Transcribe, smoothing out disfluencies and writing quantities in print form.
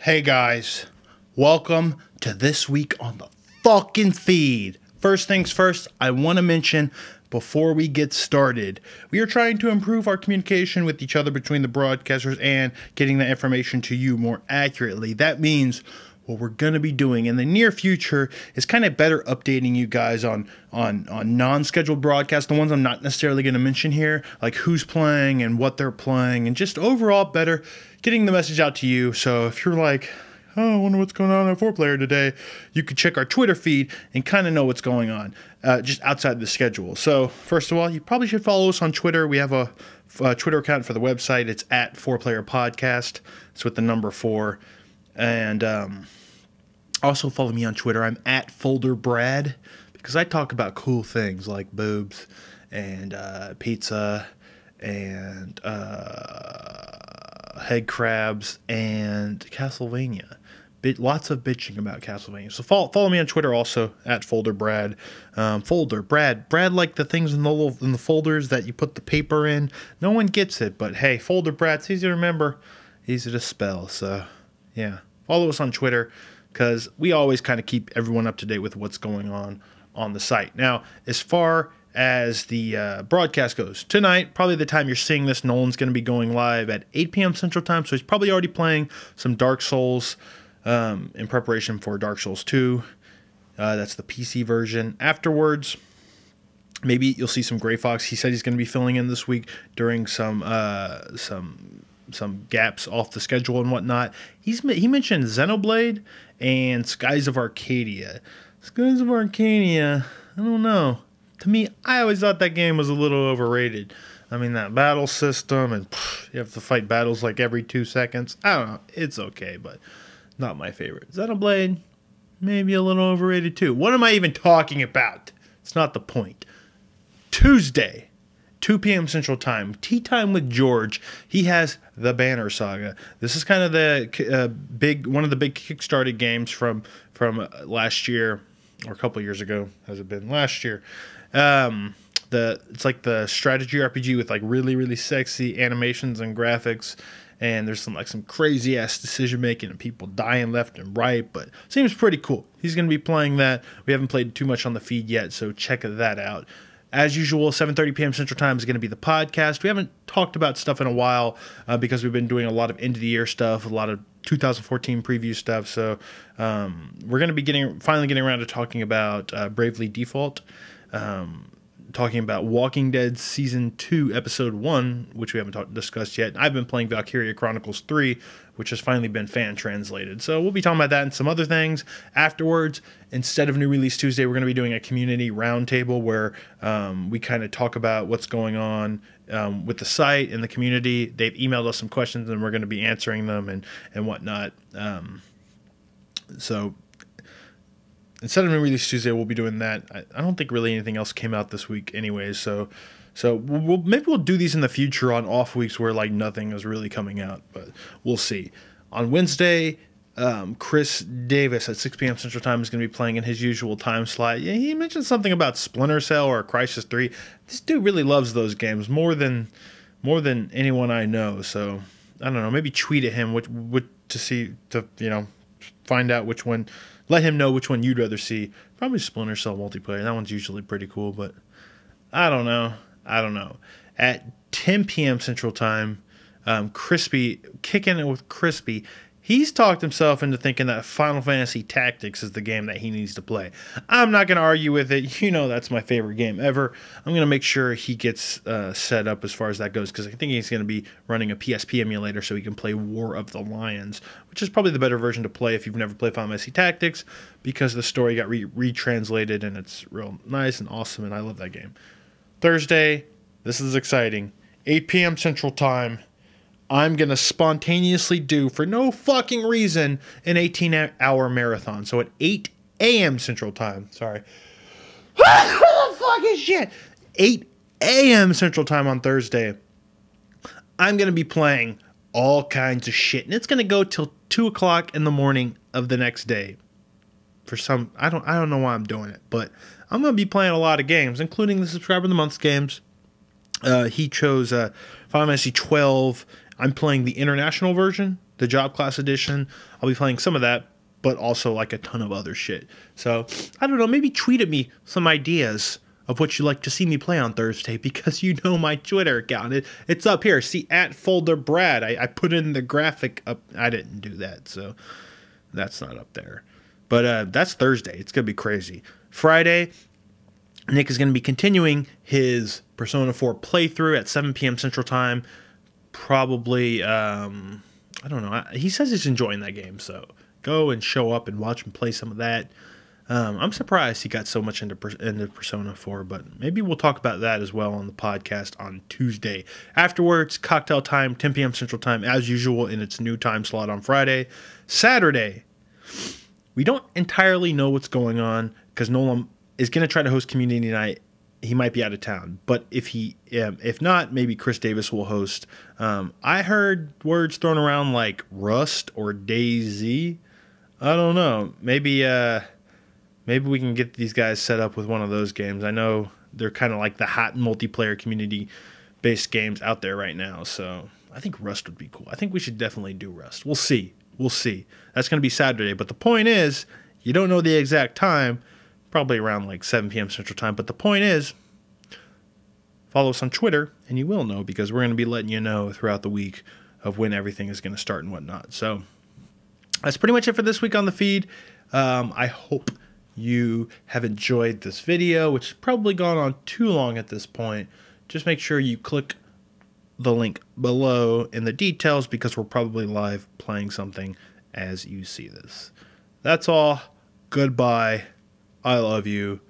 Hey guys, welcome to this week on the fucking feed. First things first, I want to mention before we get started, we are trying to improve our communication with each other between the broadcasters and getting the information to you more accurately. That means what we're going to be doing in the near future is kind of better updating you guys on non-scheduled broadcasts, the ones I'm not necessarily going to mention here, like who's playing and what they're playing, and just overall better getting the message out to you. So if you're like, oh, I wonder what's going on at 4Player today, you can check our Twitter feed and kind of know what's going on just outside the schedule. So first of all, you probably should follow us on Twitter. We have a Twitter account for the website. It's at 4Player Podcast. It's with the number 4. And also follow me on Twitter. I'm at Folder Brad because I talk about cool things like boobs and pizza and head crabs and Castlevania. Lots of bitching about Castlevania. So follow me on Twitter also at Folder Brad. Brad like the things in the folders that you put the paper in. No one gets it, but hey, Folder Brad's easy to remember, easy to spell. So yeah, follow us on Twitter, because we always kind of keep everyone up to date with what's going on the site. Now, as far as the broadcast goes, tonight, probably the time you're seeing this, Nolan's going to be going live at 8 p.m. Central Time, so he's probably already playing some Dark Souls in preparation for Dark Souls 2. That's the PC version. Afterwards, maybe you'll see some Gray Fox. He said he's going to be filling in this week during some gaps off the schedule and whatnot. He mentioned Xenoblade and Skies of Arcadia. Skies of Arcadia, I don't know. To me, I always thought that game was a little overrated. I mean, that battle system, and you have to fight battles like every 2 seconds. I don't know. It's okay, but not my favorite. Xenoblade, maybe a little overrated too. What am I even talking about? It's not the point. Tuesday, 2 p.m. Central Time, Tea Time with George. He has the Banner Saga. This is kind of the one of the big Kickstarter games from last year, or a couple years ago. Has it been last year? It's like the strategy RPG with like really, really sexy animations and graphics, and there's some crazy ass decision making and people dying left and right, but seems pretty cool. He's going to be playing that. We haven't played too much on the feed yet, so check that out. As usual, 7:30 p.m. Central Time is going to be the podcast. We haven't talked about stuff in a while because we've been doing a lot of end-of-the-year stuff, a lot of 2014 preview stuff. So we're going to be finally getting around to talking about Bravely Default, talking about Walking Dead Season 2, Episode 1, which we haven't discussed yet. I've been playing Valkyria Chronicles 3, which has finally been fan-translated. So we'll be talking about that and some other things. Afterwards, instead of New Release Tuesday, we're going to be doing a community roundtable where we kind of talk about what's going on with the site and the community. They've emailed us some questions, and we're going to be answering them and whatnot. So instead of New Release Tuesday, we'll be doing that. I don't think really anything else came out this week anyways, so maybe we'll do these in the future on off weeks where like nothing is really coming out, but we'll see. On Wednesday, Chris Davis at 6 p.m. Central Time is going to be playing in his usual time slot. Yeah, he mentioned something about Splinter Cell or Crysis 3. This dude really loves those games more than anyone I know, so I don't know, maybe tweet at him to find out which one. Let him know which one you'd rather see. Probably Splinter Cell multiplayer. That one's usually pretty cool, but I don't know. At 10 p.m. Central Time, Crispy, kicking it with Crispy, he's talked himself into thinking that Final Fantasy Tactics is the game that he needs to play. I'm not going to argue with it. You know that's my favorite game ever. I'm going to make sure he gets set up as far as that goes, because I think he's going to be running a PSP emulator so he can play War of the Lions, which is probably the better version to play if you've never played Final Fantasy Tactics, because the story got retranslated and it's real nice and awesome, and I love that game. Thursday, this is exciting, 8 p.m. Central Time, I'm going to spontaneously do, for no fucking reason, an 18-hour marathon. So at 8 a.m. Central Time, sorry. What the fuck is shit? 8 a.m. Central Time on Thursday, I'm going to be playing all kinds of shit. And it's going to go till 2 o'clock in the morning of the next day. I don't know why I'm doing it, but I'm going to be playing a lot of games, including the Subscriber of the Month games. He chose Final Fantasy 12. I'm playing the international version, the Job Class Edition. I'll be playing some of that, but also like a ton of other shit. So, I don't know, maybe tweet at me some ideas of what you'd like to see me play on Thursday, because you know my Twitter account. It's up here. See, @FolderBrad. I put in the graphic up. I didn't do that, so that's not up there. But that's Thursday. It's going to be crazy. Friday, Nick is going to be continuing his Persona 4 playthrough at 7 p.m. Central Time. Probably, I don't know. He says he's enjoying that game, so go and show up and watch him play some of that. I'm surprised he got so much into Persona 4, but maybe we'll talk about that as well on the podcast on Tuesday. Afterwards, cocktail time, 10 p.m. Central Time, as usual, in its new time slot on Friday. Saturday, we don't entirely know what's going on because Nolan is going to try to host community night. He might be out of town, but if not, maybe Chris Davis will host. I heard words thrown around like Rust or DayZ. I don't know. Maybe we can get these guys set up with one of those games. I know they're kind of like the hot multiplayer community-based games out there right now, so I think Rust would be cool. I think we should definitely do Rust. We'll see. That's going to be Saturday, but the point is, you don't know the exact time, probably around like 7 p.m. Central Time, but the point is, follow us on Twitter, and you will know, because we're going to be letting you know throughout the week of when everything is going to start and whatnot. So that's pretty much it for this week on the feed. I hope you have enjoyed this video, which has probably gone on too long at this point. Just make sure you click the link below in the details, because we're probably live playing something as you see this. That's all. Goodbye. I love you.